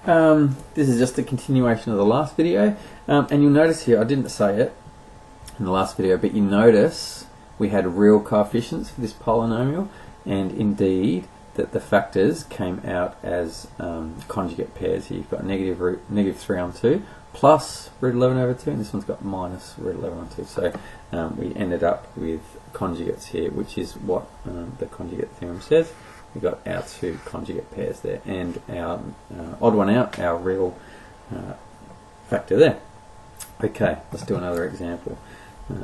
This is just a continuation of the last video, and you'll notice here, I didn't say it in the last video, but you notice we had real coefficients for this polynomial, and indeed that the factors came out as conjugate pairs here. You've got negative 3 on 2 plus root 11 over 2, and this one's got minus root 11 on 2. So we ended up with conjugates here, which is what the conjugate theorem says. We got our two conjugate pairs there, and our odd one out, our real factor there. Okay, let's do another example.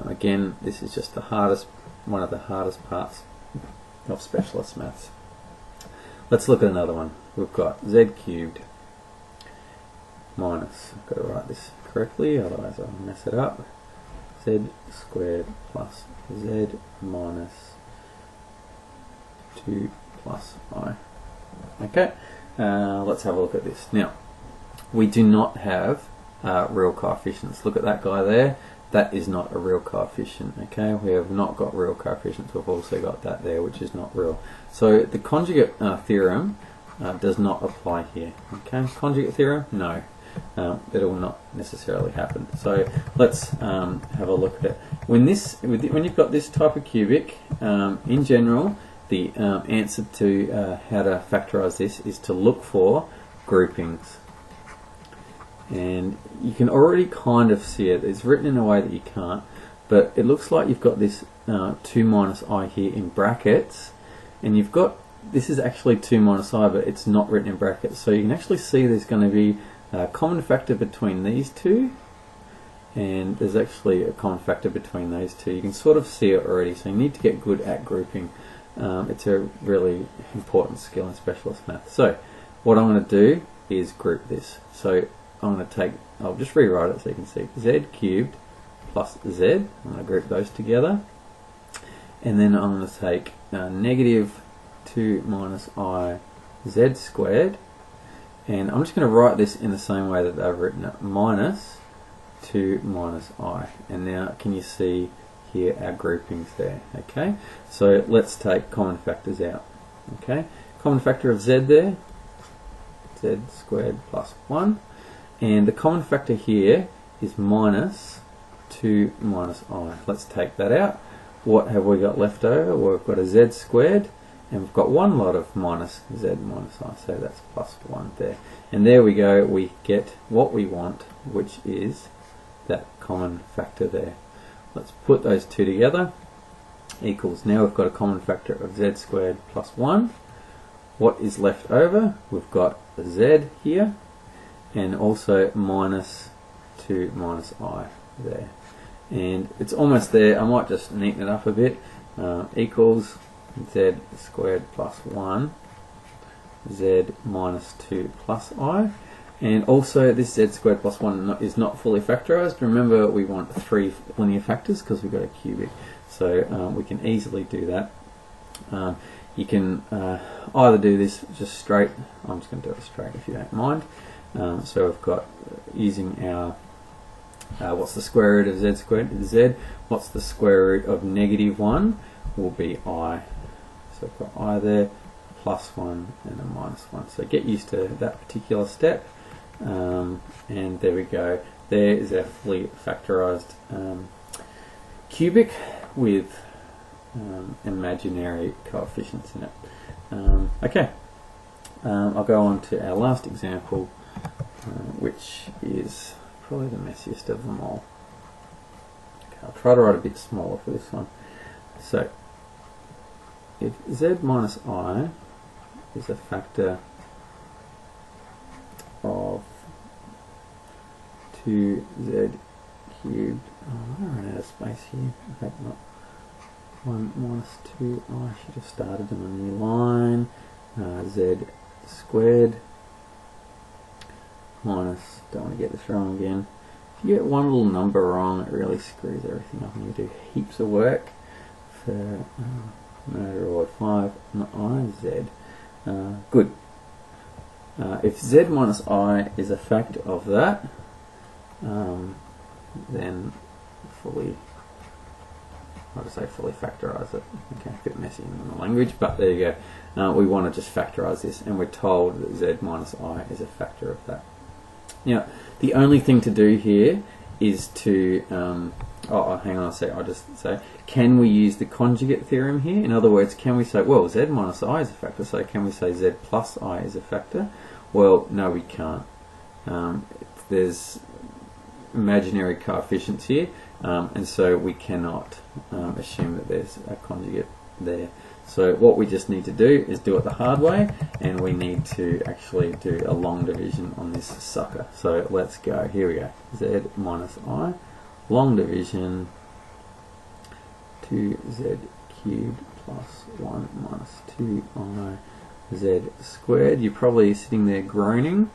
Again, this is just one of the hardest parts of specialist maths. Let's look at another one. We've got z cubed minus, I've got to write this correctly, otherwise I'll mess it up, z squared plus z minus 2 plus I. Okay, let's have a look at this. Now, we do not have real coefficients. Look at that guy there. That is not a real coefficient. Okay, we have not got real coefficients. We've also got that there, which is not real. So the conjugate theorem does not apply here. Okay, conjugate theorem, no. It will not necessarily happen. So let's have a look at it. When you've got this type of cubic, in general, the answer to how to factorize this is to look for groupings. And you can already kind of see it. It's written in a way that you can't, but it looks like you've got this 2 minus I here in brackets, and you've got, this is actually 2 minus I, but it's not written in brackets. So you can actually see there's going to be a common factor between these two, and there's actually a common factor between those two. You can sort of see it already, so you need to get good at grouping. It's a really important skill in specialist math. So what I'm going to do is group this. So I'm going to take, I'll just rewrite it so you can see, z cubed plus z. I'm going to group those together, and then I'm going to take negative 2 minus I z squared, and I'm just going to write this in the same way that they've written it, minus 2 minus I. And now can you see here our groupings there? Okay, so let's take common factors out. Okay, common factor of z there, z squared plus 1. And the common factor here is minus 2 minus I. Let's take that out. What have we got left over? Well, we've got a z squared, and we've got one lot of minus z minus I, so that's plus 1 there. And there we go, we get what we want, which is that common factor there. Let's put those two together, equals, now we've got a common factor of z squared plus 1. What is left over? We've got a z here, and also minus 2 minus I there. And it's almost there. I might just neaten it up a bit. Equals z squared plus 1, z minus 2 plus I. And also this z squared plus 1 is not fully factorized. Remember, we want 3 linear factors because we've got a cubic. So we can easily do that. You can either do this just straight. I'm just going to do it straight if you don't mind. So we've got, using our, what's the square root of z squared? Is z. What's the square root of negative 1? Will be I. So we've got I there, plus 1 and a minus 1. So get used to that particular step. And there we go. There is our fully factorized cubic with imaginary coefficients in it. Okay, I'll go on to our last example, which is probably the messiest of them all. Okay, I'll try to write a bit smaller for this one. So, if z minus I is a factor of 2z cubed, oh, I ran out of space here, I hope not. 1 minus 2 I should have started on a new line, z squared minus, don't want to get this wrong again. If you get one little number wrong, it really screws everything up, and you do heaps of work for no reward. 5 I z. Good. If z minus I is a factor of that, then fully I'll just say fully factorise it. Okay, a bit messy in the language, but there you go. We want to just factorise this, and we're told that z minus I is a factor of that. Now, the only thing to do here is to, hang on a sec, I'll just say, can we use the conjugate theorem here? In other words, can we say, well, z minus I is a factor, so can we say z plus I is a factor? Well, no, we can't. There's imaginary coefficients here, and so we cannot assume that there's a conjugate there. So what we just need to do is do it the hard way, and we need to actually do a long division on this sucker. So let's go. Here we go. Z minus I, long division 2z cubed plus 1 minus 2I z squared. You're probably sitting there groaning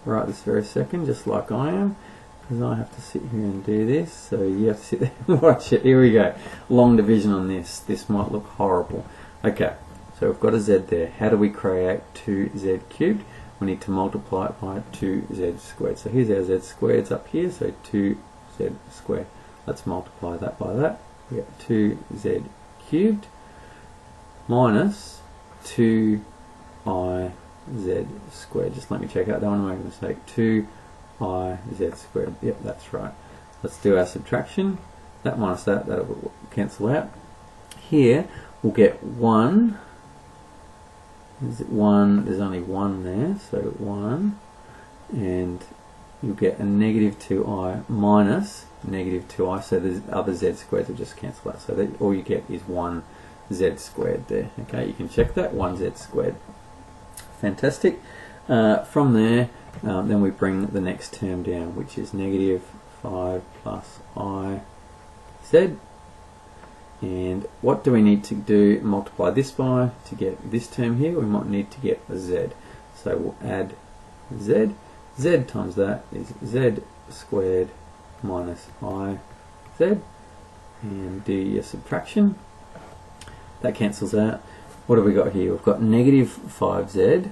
right this very second, just like I am, because I have to sit here and do this, so you have to sit there and watch it. Here we go. Long division on this. This might look horrible. Okay, so we've got a z there. How do we create 2z cubed? We need to multiply it by 2z squared. So here's our z squareds up here, so 2z squared. Let's multiply that by that. We get 2z cubed minus 2iz squared. Just let me check out, don't want to make a mistake. 2iz squared. Yep, that's right. Let's do our subtraction. That minus that will cancel out. Here we'll get 1. Is it 1? There's only 1 there, so 1. And you'll get a negative 2i minus negative 2i, so the other z squareds will just cancel out. So that all you get is 1z squared there. Okay, you can check that, 1z squared. Fantastic. From there, then we bring the next term down, which is negative 5 plus I z. And what do we need to do? Multiply this by to get this term here. We might need to get a z. So we'll add z. Z times that is z squared minus I z. And do your subtraction. That cancels out. What have we got here? We've got negative 5z.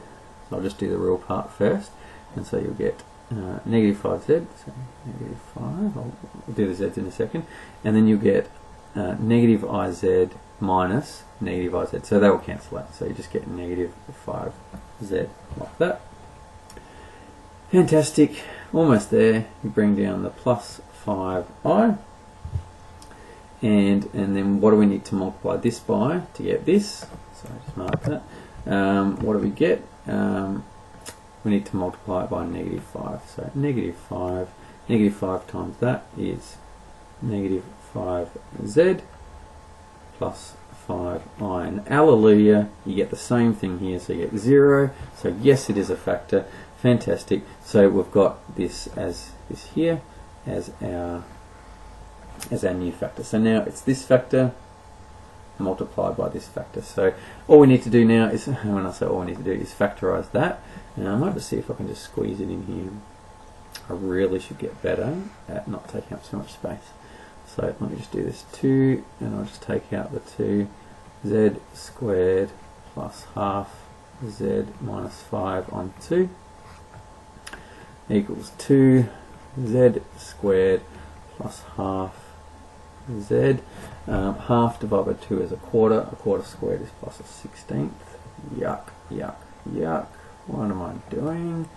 So I'll just do the real part first. And so you'll get negative 5z. So negative 5. I'll do the z's in a second. And then you'll get negative iz minus negative iz. So they will cancel out. So you just get negative 5z like that. Fantastic. Almost there. You bring down the plus 5i. And then what do we need to multiply this by to get this? So I just mark that. What do we get? We need to multiply it by negative 5. So negative 5. Negative 5 times that is negative 5z plus 5i. And hallelujah, you get the same thing here. So you get 0. So yes, it is a factor. Fantastic. So we've got this as this here as our new factor. So now it's this factor multiplied by this factor. So all we need to do now is, when I say all we need to do is factorize that. Now I might just see if I can just squeeze it in here. I really should get better at not taking up so much space. So let me just do this 2, and I'll just take out the 2z squared plus half z minus 5 on 2 equals 2z squared plus half z. Half divided by 2 is a quarter. A quarter squared is plus a 16th. Yuck, yuck, yuck. What am I doing?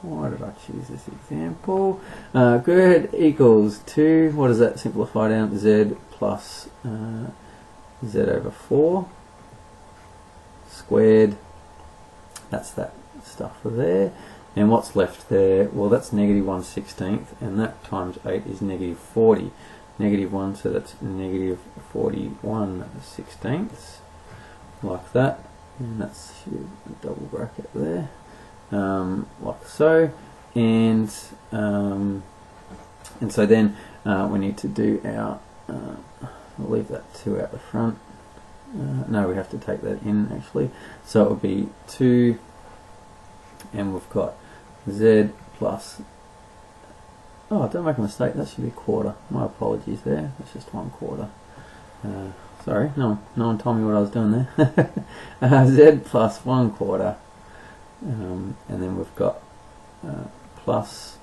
Why did I choose this example? Good, equals 2. What does that simplify down? Z plus z over 4 squared. That's that stuff there. And what's left there? Well, that's negative 1/16, and that times 8 is negative 40. Negative 1, so that's negative 41/16, like that. And that's your double bracket there, like so. And so then we need to do our. We'll leave that 2 out the front. No, we have to take that in actually. So it would be 2, and we've got z plus, oh, don't make a mistake, that should be a quarter. My apologies there, that's just 1/4. Sorry, no one told me what I was doing there. Z plus 1/4, and then we've got plus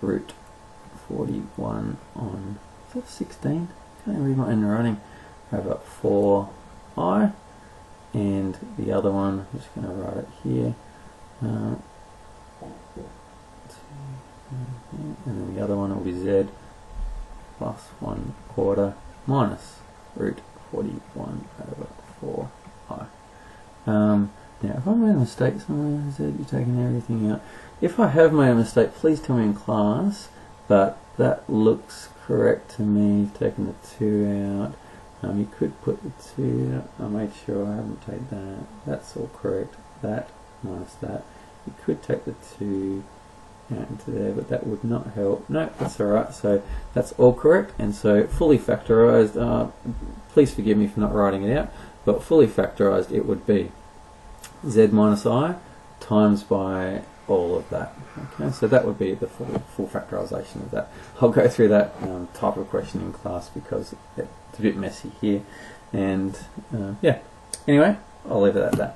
root 41 on that's 16. Can't read my own writing. Over 4i, and the other one, I'm just going to write it here. And then the other one will be z plus 1/4 minus root 41 over 4i. Now, if I made a mistake somewhere, z, you're taking everything out. If I have made a mistake, please tell me in class, but that looks correct to me, taking the 2 out. You could put the 2, I'll make sure I haven't taken that. That's all correct. That minus that. You could take the 2 out into there, but that would not help. No, that's alright. So that's all correct. And so fully factorized, please forgive me for not writing it out, but fully factorized it would be z minus I times by all of that. Okay, so that would be the full factorization of that. I'll go through that type of question in class because it's a bit messy here. And yeah, anyway, I'll leave it at that.